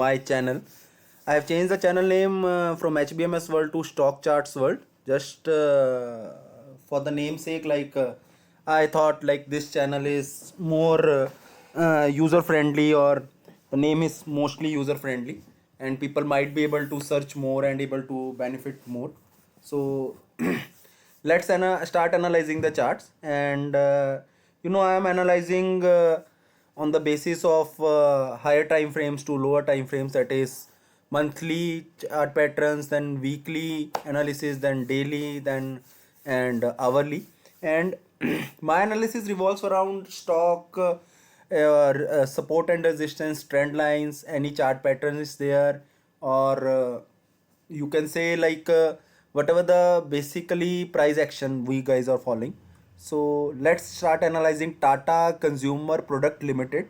my channel. I have changed the channel name from HBMS World to Stock Charts World. Just for the namesake, I thought like this channel is more user friendly, or the name is mostly user friendly, and people might be able to search more and able to benefit more. So let's start analyzing the charts, and I am analyzing on the basis of higher time frames to lower time frames, that is monthly chart patterns, then weekly analysis, then daily, then and hourly. And my analysis revolves around stock support and resistance, trend lines, any chart pattern is there, or you can say whatever the basically price action we guys are following. So let's start analyzing Tata Consumer Product Limited.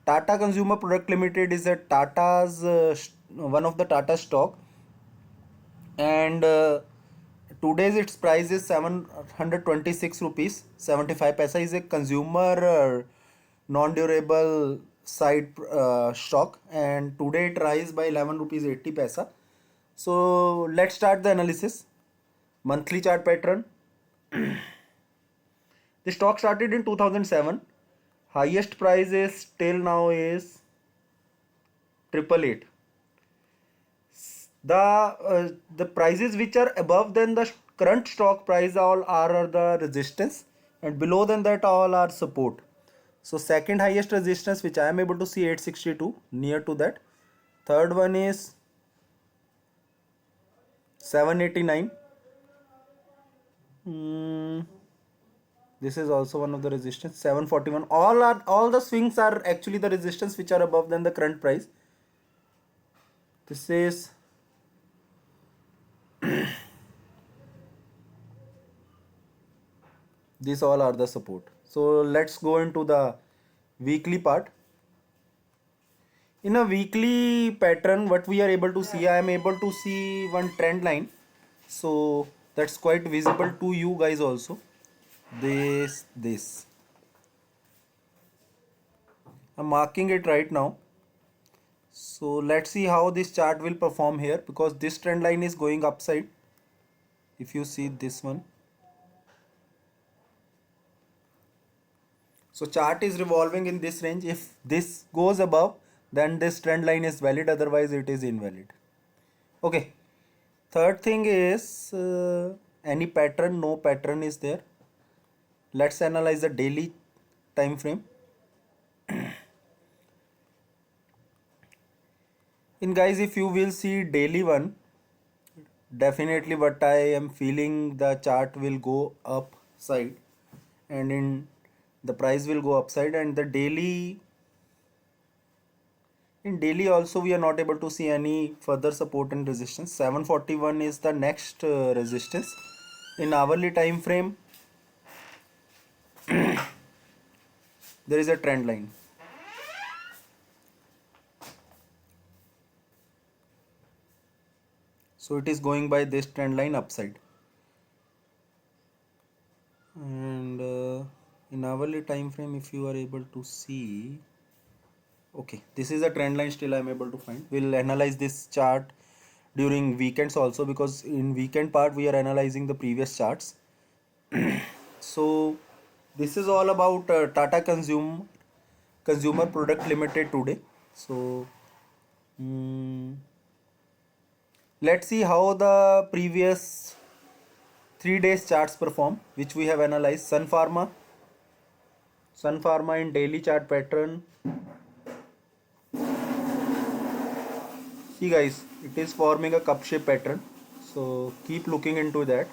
Tata Consumer Product Limited is a Tata's one of the Tata stock, and today's its price is 726 rupees 75 paisa. Is a consumer non-durable side stock, and today it rise by 11 rupees 80 paisa. So let's start the analysis. Monthly chart pattern. The stock started in 2007. Highest price is till now is 888. The prices which are above than the current stock price all are the resistance, and below than that all are support. So second highest resistance which I am able to see 862, near to that. Third one is 789. This is also one of the resistance. 741. All the swings are actually the resistance which are above than the current price. This is these all are the support. So let's go into the weekly part. In a weekly pattern, what we are able to see, I am able to see one trend line. So that's quite visible to you guys also. This. I'm marking it right now. So let's see how this chart will perform here, because this trend line is going upside. If you see this one. So chart is revolving in this range. If this goes above, then this trend line is valid, otherwise it is invalid. Okay. Third thing is any pattern, no pattern is there. Let's analyze the daily time frame. In guys, if you will see daily one, definitely what I am feeling, the chart will go upside, and in the price will go upside. And the daily, in daily also we are not able to see any further support and resistance. 741 is the next resistance. In hourly time frame there is a trend line. So it is going by this trend line upside. And in hourly time frame, if you are able to see, okay, this is a trend line still I am able to find. We'll analyze this chart during weekends also, because in weekend part we are analyzing the previous charts. So this is all about Tata Consumer Product Limited today. So let's see how the previous 3 days charts perform, which we have analyzed. Sun Pharma in daily chart pattern. See guys, it is forming a cup shape pattern. So keep looking into that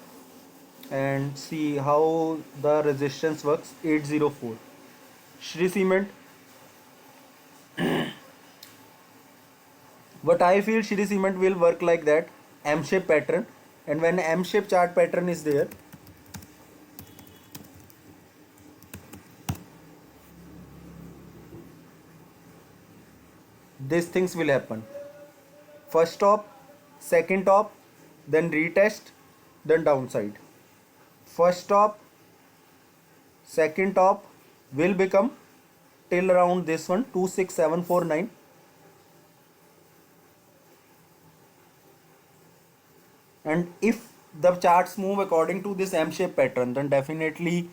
and see how the resistance works. 804. Shree Cement. What I feel, Shree Cement will work like that, M shape pattern. And when M shape chart pattern is there, these things will happen. First top, second top, then retest, then downside. First top, second top will become till around this one, 26749. And if the charts move according to this M-shaped pattern, then definitely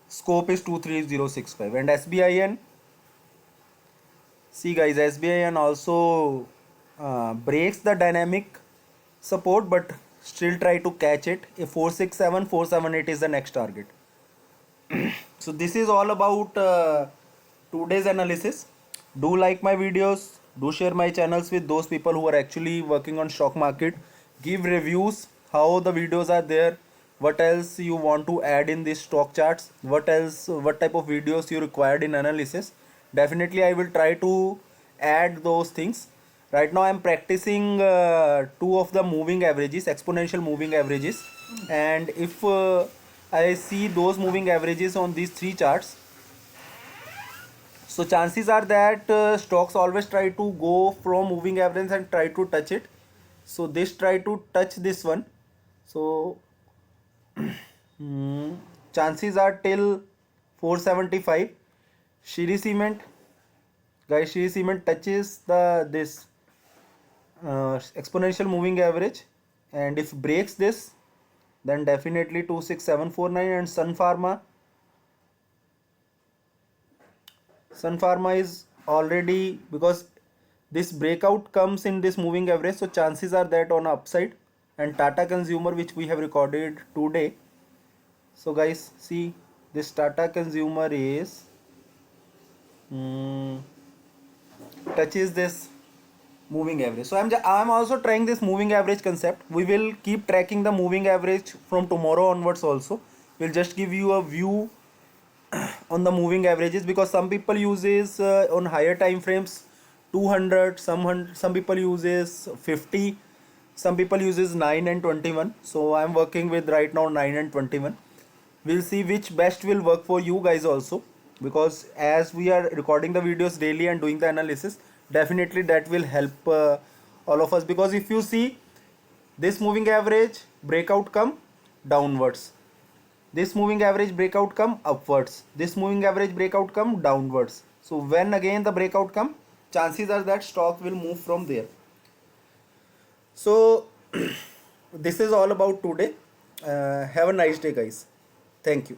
scope is 23065. And SBIN, see guys, SBIN also breaks the dynamic support, but still try to catch it. If 467 478 is the next target. So this is all about today's analysis. Do like my videos, do share my channels with those people who are actually working on stock market. Give reviews how the videos are there, what else you want to add in these stock charts, what else, what type of videos you required in analysis. Definitely I will try to add those things. Right now I'm practicing two of the moving averages, exponential moving averages, and if I see those moving averages on these three charts, so chances are that stocks always try to go from moving average and try to touch it. So this try to touch this one. So chances are till 475. Shiri Cement, guys, Shiri Cement touches the this exponential moving average, and if breaks this, then definitely 26749. And Sun Pharma is already, because this breakout comes in this moving average, so chances are that on upside. And Tata Consumer, which we have recorded today. So guys, see, this Tata Consumer is touches this moving average. So I'm also trying this moving average concept. We will keep tracking the moving average from tomorrow onwards also. We'll just give you a view on the moving averages, because some people uses on higher time frames 200, some people uses 50, some people uses 9 and 21. So I'm working with right now 9 and 21. We'll see which best will work for you guys also, because as we are recording the videos daily and doing the analysis, definitely that will help all of us. Because if you see, this moving average breakout come downwards, this moving average breakout come upwards, this moving average breakout come downwards. So when again the breakout come, chances are that stock will move from there. So this is all about today. Have a nice day guys. Thank you.